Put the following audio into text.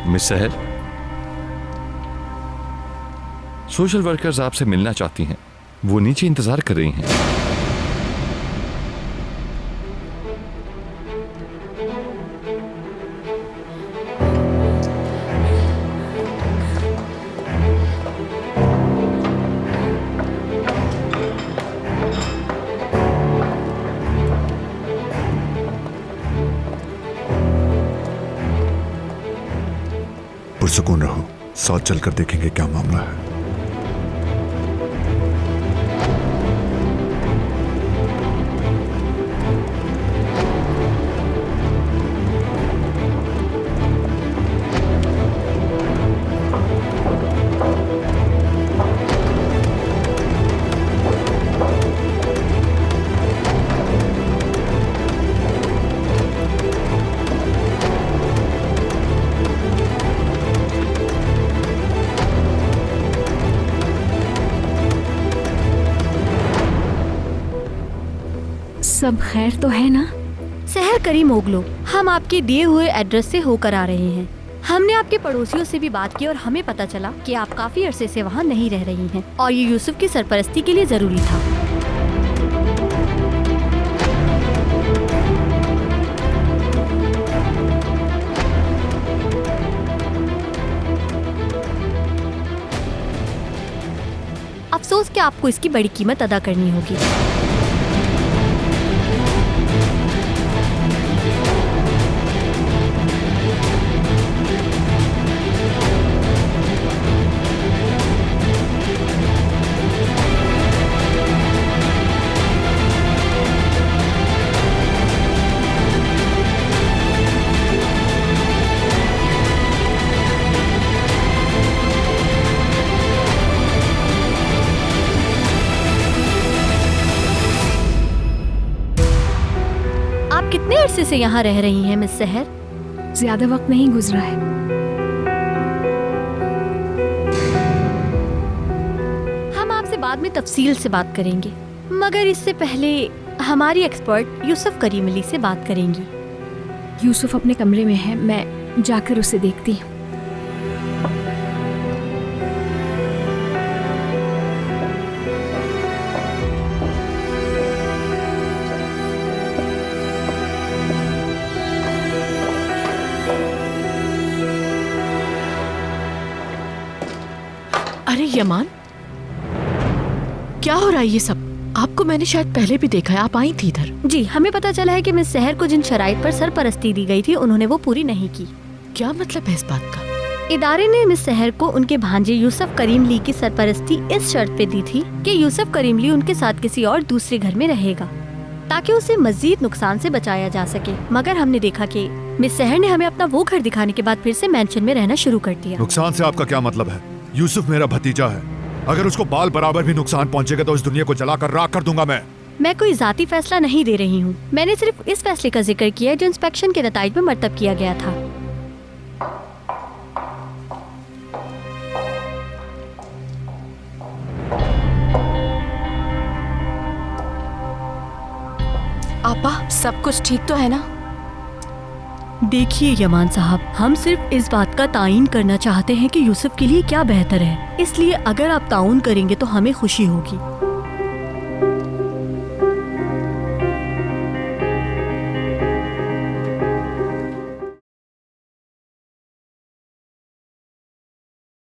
Miss सहर, social workers आपसे मिलना चाहती हैं। वो नीचे इंतजार कर रही हैं। पुरसुकून रहो, साथ चलकर देखेंगे क्या मामला है। सब खैर तो है ना? सहर करीम ओगलो, हम आपके दिए हुए एड्रेस से होकर आ रहे हैं। हमने आपके पड़ोसियों से भी बात की और हमें पता चला कि आप काफी अरसे से वहाँ नहीं रह रही हैं और ये यूसुफ की सरपरस्ती के लिए जरूरी था। अफसोस कि आपको इसकी बड़ी कीमत अदा करनी होगी। कितने अरसे से यहाँ रह रही हैं मिस सहर? ज्यादा वक्त नहीं गुजरा है। हम आपसे बाद में तफसील से बात करेंगे, मगर इससे पहले हमारी एक्सपर्ट यूसुफ करीम अली से बात करेंगी। यूसुफ अपने कमरे में है, मैं जाकर उसे देखती हूँ। अरे यमान, क्या हो रहा है ये सब? आपको मैंने शायद पहले भी देखा है, आप आई थी इधर। जी, हमें पता चला है कि मिस सहर को जिन शराइत पर सरपरस्ती दी गई थी उन्होंने वो पूरी नहीं की। क्या मतलब है इस बात का? इदारे ने मिस सहर को उनके भांजे यूसुफ करीम ली की सरपरस्ती इस शर्त पे दी थी कि यूसुफ करीम ली उनके साथ किसी और दूसरे घर में रहेगा ताकि उसे मजीद नुकसान से बचाया जा सके। मगर हमने देखा कि मिस सहर ने हमें अपना वो घर दिखाने के बाद फिर से मेंशन में रहना शुरू कर दिया। नुकसान से आपका क्या मतलब है? यूसुफ मेरा भतीजा है, अगर उसको बाल बराबर भी नुकसान पहुंचेगा तो इस दुनिया को जलाकर राख कर दूंगा मैं कोई जाती फैसला नहीं दे रही हूँ। मैंने सिर्फ इस फैसले का जिक्र किया है जो इंस्पेक्शन के नताइज में मरतब किया गया था। आपा, सब कुछ ठीक तो है ना? देखिए यमान साहब, हम सिर्फ इस बात का तायीन करना चाहते हैं कि यूसुफ के लिए क्या बेहतर है, इसलिए अगर आप ताउन करेंगे तो हमें खुशी होगी।